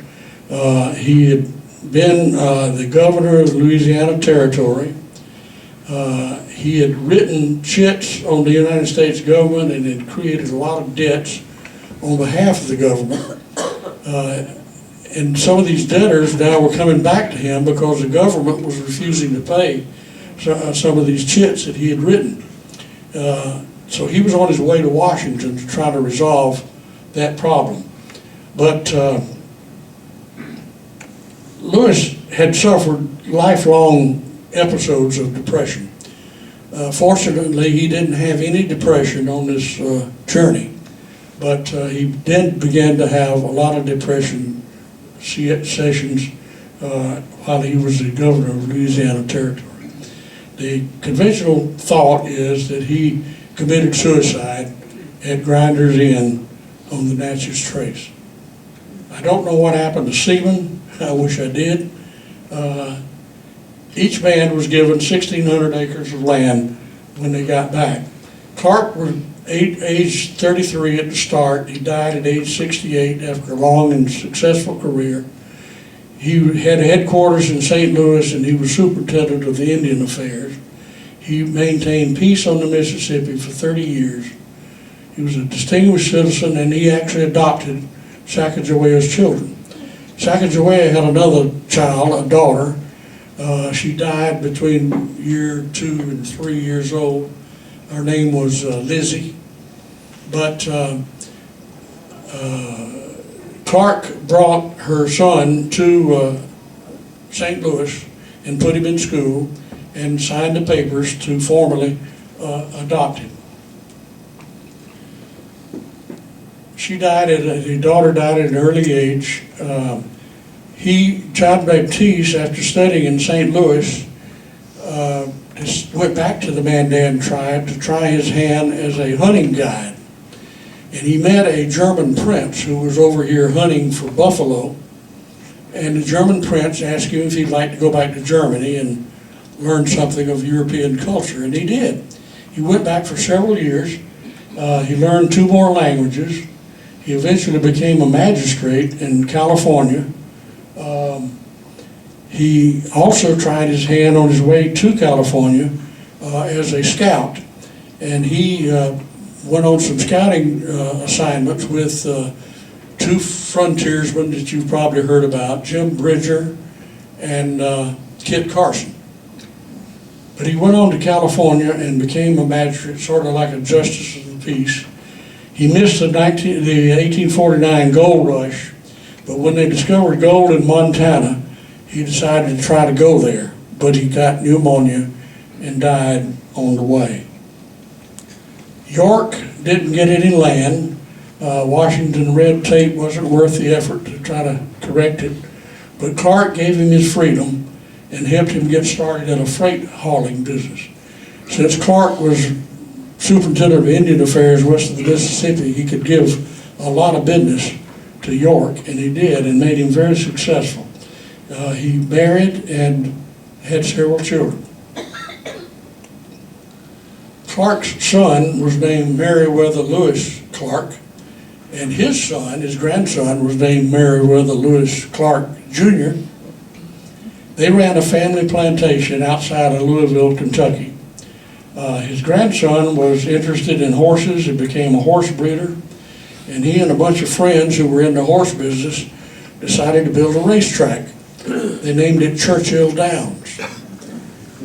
He had been the governor of the Louisiana Territory. He had written chits on the United States government and had created a lot of debts on behalf of the government. And some of these debtors now were coming back to him because the government was refusing to pay some of these chits that he had written. So he was on his way to Washington to try to resolve that problem. But Lewis had suffered lifelong episodes of depression. Fortunately, he didn't have any depression on this journey, but he then began to have a lot of depression sessions while he was the governor of Louisiana Territory. The conventional thought is that he committed suicide at Grinders Inn on the Natchez Trace. I don't know what happened to Seaman. I wish I did. Each band was given 1,600 acres of land when they got back. Clark was age 33 at the start. He died at age 68 after a long and successful career. He had headquarters in St. Louis, and he was superintendent of the Indian Affairs. He maintained peace on the Mississippi for 30 years. He was a distinguished citizen, and he actually adopted SACAJAWEA's children. SACAJAWEA had another child, a daughter. She died between year 2 and 3 years old. Her name was Lizzie. But Clark brought her son to St. Louis and put him in school and signed the papers to formally adopt him. His daughter died at an early age. John Baptiste, after studying in St. Louis, just went back to the Mandan tribe to try his hand as a hunting guide. And he met a German prince who was over here hunting for buffalo. And the German prince asked him if he'd like to go back to Germany and learn something of European culture, and he did. He went back for several years. He learned 2 more languages. He eventually became a magistrate in California. He also tried his hand on his way to California as a scout, and he went on some scouting assignments with 2 frontiersmen that you've probably heard about, Jim Bridger and Kit Carson. But he went on to California and became a magistrate, sort of like a justice of the peace. He missed the 1849 gold rush, but when they discovered gold in Montana, he decided to try to go there, but he got pneumonia and died on the way. York didn't get any land. Washington red tape wasn't worth the effort to try to correct it, but Clark gave him his freedom and helped him get started in a freight hauling business. Since Clark was superintendent of Indian Affairs west of the Mississippi, he could give a lot of business to York, and he did, and made him very successful. He married and had several children. Clark's son was named Meriwether Lewis Clark, and his son, his grandson, was named Meriwether Lewis Clark Jr. They ran a family plantation outside of Louisville, Kentucky. His grandson was interested in horses and became a horse breeder, and he and a bunch of friends who were in the horse business decided to build a racetrack. They named it Churchill Downs.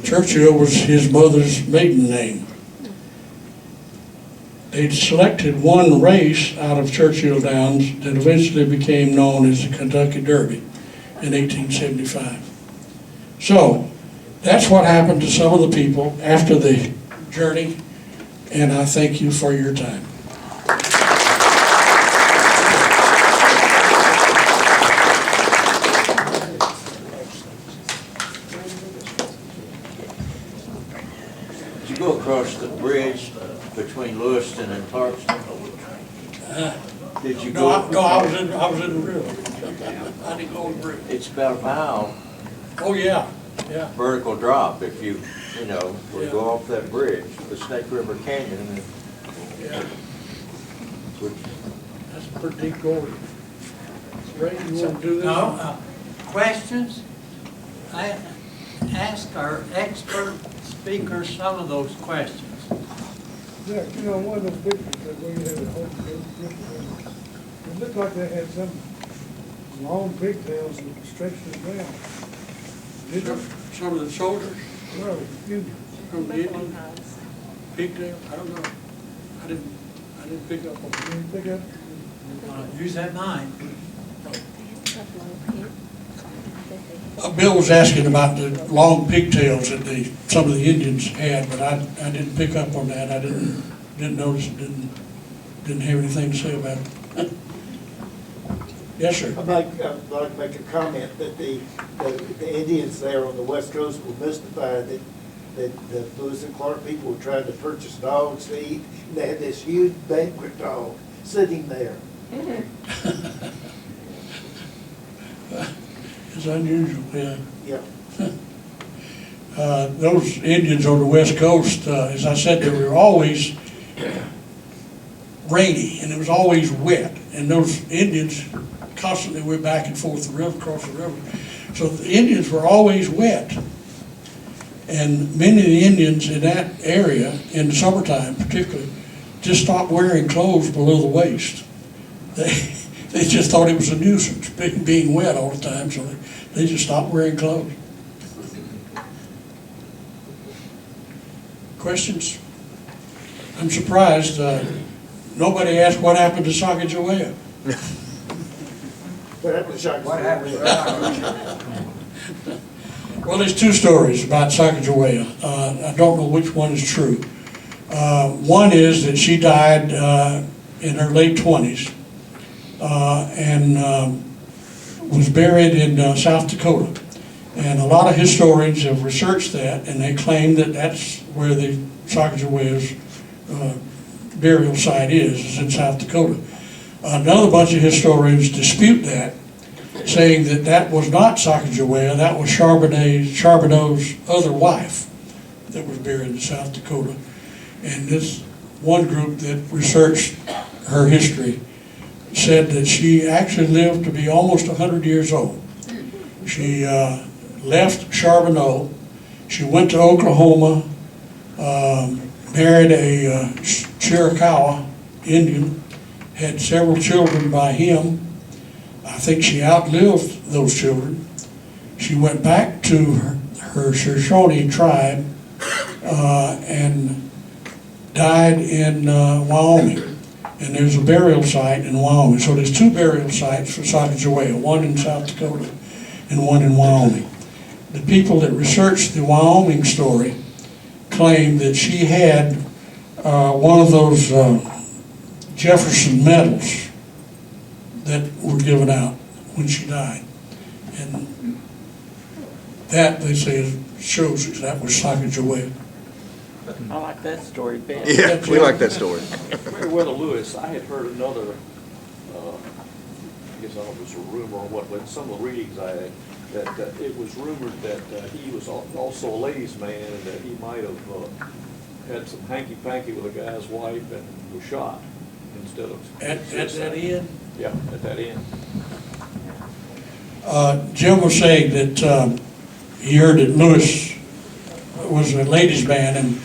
Churchill was his mother's maiden name. They selected one race out of Churchill Downs that eventually became known as the Kentucky Derby in 1875. So that's what happened to some of the people after the journey, and I thank you for your time. Did you go across the bridge between Lewiston and Clarkston? Did you go? I was in the river. I didn't go on the bridge. It's about a mile. Oh, yeah, yeah. Vertical drop if you would go off that bridge, the Snake River Canyon. And Yeah, which, that's a pretty deep gorge. Ray, you want to do this? No, questions? I ask our expert speakers some of those questions. Yeah, one of those pictures that where you had a whole it looked like they had some long pigtails that stretched to the ground. Did they? Some of the soldiers No, Indians. from the Indian pigtail, I don't know. I didn't pick up on Did you pick up? Use that mind. Bill was asking about the long pigtails that some of the Indians had, but I didn't pick up on that. I didn't notice, didn't have anything to say about it. Yes, sir. I'd like to make a comment that the Indians there on the West Coast were mystified that the Lewis and Clark people were trying to purchase dogs to eat, and they had this huge banquet dog sitting there. It's unusual, yeah. Yeah. Those Indians on the West Coast, as I said, they were always rainy and it was always wet. And those Indians constantly went back and forth the river, across the river. So the Indians were always wet. And many of the Indians in that area, in the summertime particularly, just stopped wearing clothes below the waist. They just thought it was a nuisance, being wet all the time, so they just stopped wearing clothes. Questions? I'm surprised nobody asked what happened to SACAJAWEA. What happened to Shaka? Well, there's two stories about SACAJAWEA. I don't know which one is true. One is that she died in her late 20s and was buried in South Dakota. And a lot of historians have researched that, and they claim that that's where the SACAJAWEA's burial site is in South Dakota. Another bunch of historians dispute that, saying that that was not SACAJAWEA, that was Charbonneau's other wife that was buried in South Dakota. And this one group that researched her history said that she actually lived to be almost 100 years old. She left Charbonneau, she went to Oklahoma, married a Chiricahua Indian, had several children by him. I think she outlived those children. She went back to her Shoshone tribe and died in Wyoming. And there's a burial site in Wyoming. So there's two burial sites for SACAJAWEA, one in South Dakota and one in Wyoming. The people that researched the Wyoming story claim that she had one of those Jefferson medals that were given out when she died. And that, they say, shows that that was SACAJAWEA. I like that story, Ben. Yeah, we like that story. Meriwether Lewis, I had heard another, I guess I don't know if it was a rumor or what, but some of the readings I had, that it was rumored that he was also a ladies' man and that he might have had some hanky-panky with a guy's wife and was shot instead of... At that inn? Yeah, at that inn. Jim was saying that he heard that Lewis was a ladies' man and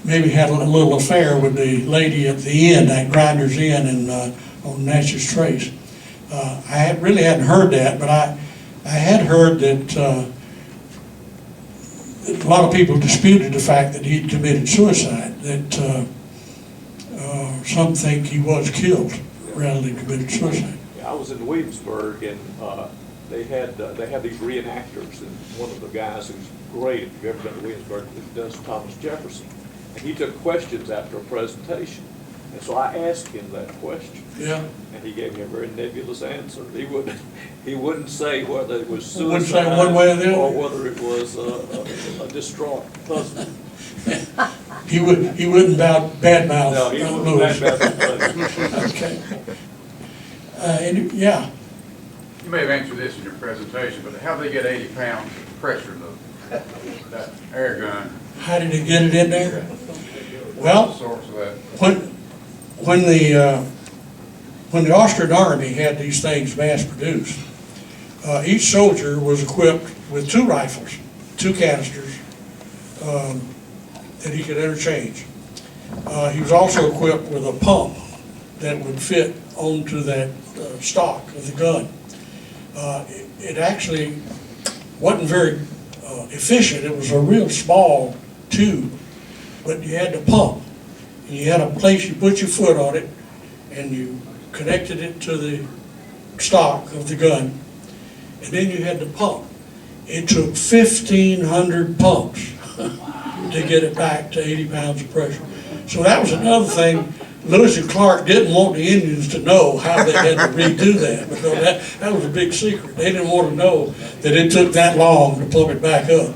maybe had a little affair with the lady at the inn, that Grinder's Inn on Natchez Trace. I really hadn't heard that, but I had heard that a lot of people disputed the fact that he'd committed suicide, that some think he was killed rather than committed suicide. Yeah, I was in Williamsburg and they had these reenactors, and one of the guys who's great, if you've ever been to Williamsburg, does Thomas Jefferson. And he took questions after a presentation. And so I asked him that question. Yeah. And he gave me a very nebulous answer. He wouldn't say whether it was suicide Wouldn't say one way or the other? or whether it was a distraught husband. He wouldn't badmouth No, he wouldn't Lewis. badmouth. Okay. And, yeah. You may have answered this in your presentation, but how do they get 80 pounds of pressure in that air gun? How did he get it in there? What's Well, the source of that? when the Austrian army had these things mass produced, each soldier was equipped with 2 rifles, 2 canisters that he could interchange. He was also equipped with a pump that would fit onto that stock of the gun. It actually wasn't very efficient. It was a real small tube, but you had to pump. And you had a place you put your foot on it, and you connected it to the stock of the gun, and then you had to pump. It took 1,500 pumps to get it back to 80 pounds of pressure. So that was another thing. Lewis and Clark didn't want the Indians to know how they had to redo that, because that was a big secret. They didn't want to know that it took that long to pump it back up.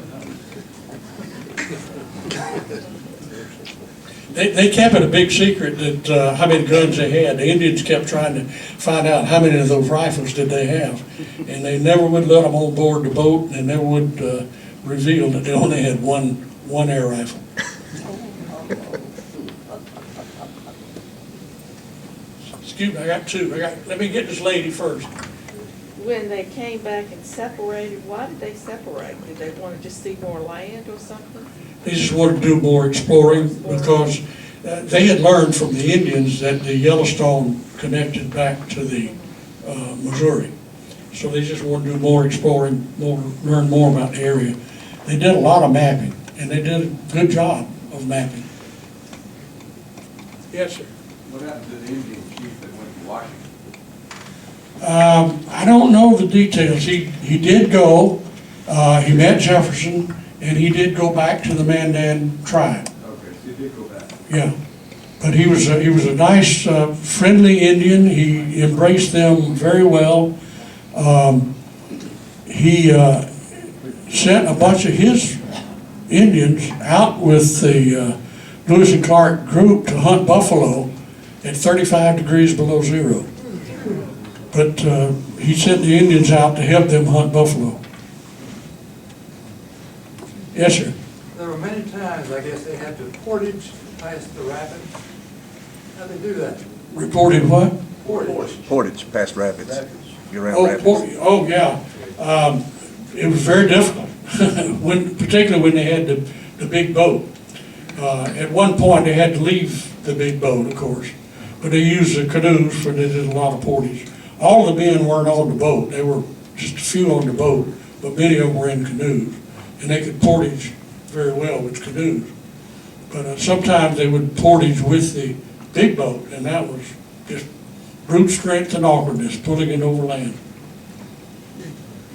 They kept it a big secret that how many guns they had. The Indians kept trying to find out how many of those rifles did they have, and they never would let them on board the boat, and they never would reveal that they only had one air rifle. Excuse me, I got 2. Let me get this lady first. When they came back and separated, why did they separate? Did they want to just see more land or something? They just wanted to do more exploring because they had learned from the Indians that the Yellowstone connected back to the Missouri. So they just wanted to do more exploring, learn more about the area. They did a lot of mapping, and they did a good job of mapping. Yes, sir. What happened to the Indian chief that went to Washington? I don't know the details. He did go, he met Jefferson, and he did go back to the Mandan tribe. Okay, so he did go back. Yeah, but he was a nice, friendly Indian. He embraced them very well. He sent a bunch of his Indians out with the Lewis and Clark group to hunt buffalo at 35 degrees below zero. But he sent the Indians out to help them hunt buffalo. Yes, sir. There were many times, I guess, they had to portage past the rapids. How'd they do that? Reported what? Portage past rapids. You're around Oh, rapids. oh, yeah. It was very difficult, particularly when they had the big boat. At one point, they had to leave the big boat, of course, but they used the canoes for they did a lot of portage. All the men weren't on the boat. They were just a few on the boat, but many of them were in canoes, and they could portage very well with canoes. But sometimes they would portage with the big boat, and that was just brute strength and awkwardness, pulling it over land.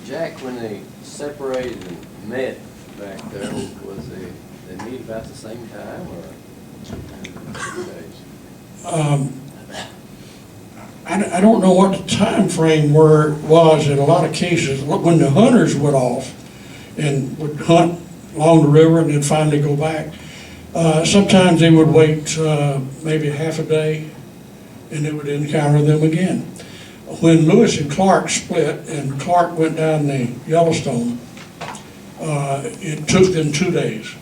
Jack, when they separated and met back there, was they meet about the same time or 2 days? I don't know what the time frame was in a lot of cases. When the hunters went off and would hunt along the river and then finally go back, sometimes they would wait maybe half a day and they would encounter them again. When Lewis and Clark split and Clark went down the Yellowstone, it took them 2 days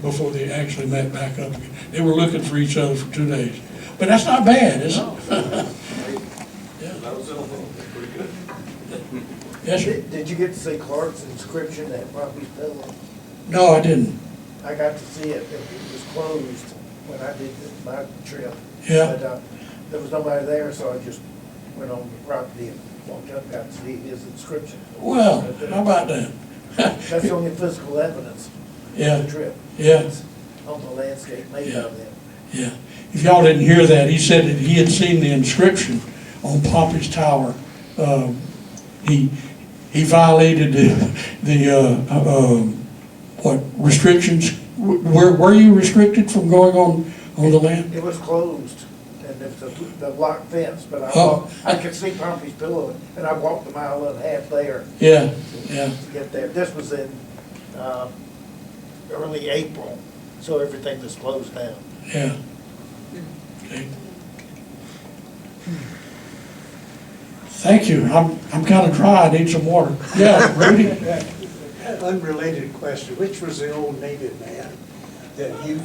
before they actually met back up again. They were looking for each other for 2 days. But that's not bad, is it? That was pretty good. Yes, sir? Did you get to see Clark's inscription at Poppy's Pillow? No, I didn't. I got to see it. It was closed when I did my trip. Yeah. But there was nobody there, so I just went on the property and walked up, got to see his inscription. Well, how about that? That's the only physical evidence Yeah. of the trip. Yeah. It's on the landscape made Yeah. of them. Yeah. If y'all didn't hear that, he said that he had seen the inscription on Poppy's Tower. He violated what restrictions? Were you restricted from going on the land? It was closed, and it's the locked fence, but Oh. I could see Pompey's Pillow, and I walked a mile and a half there Yeah, yeah, to get there. This was in early April, so everything was closed down. yeah. Okay. Thank you. I'm kind of dry. I need some water. Yeah, Rudy? Unrelated question, which was the old native man that you?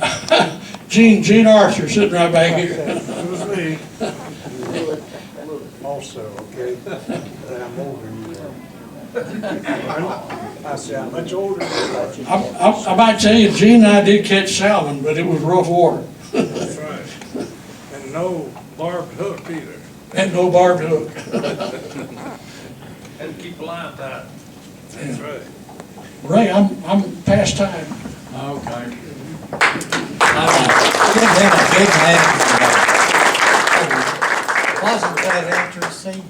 Gene Archer sitting right back here. It was me. Also, okay, but I'm older than you are. I say, I'm much older than you. I might tell you, Gene and I did catch salmon, but it was rough water. That's right. And no barbed hook either. And no barbed hook. Had to keep the line tight. That's right. Ray, I'm past time. Okay. Give him a big hand. Wasn't that interesting?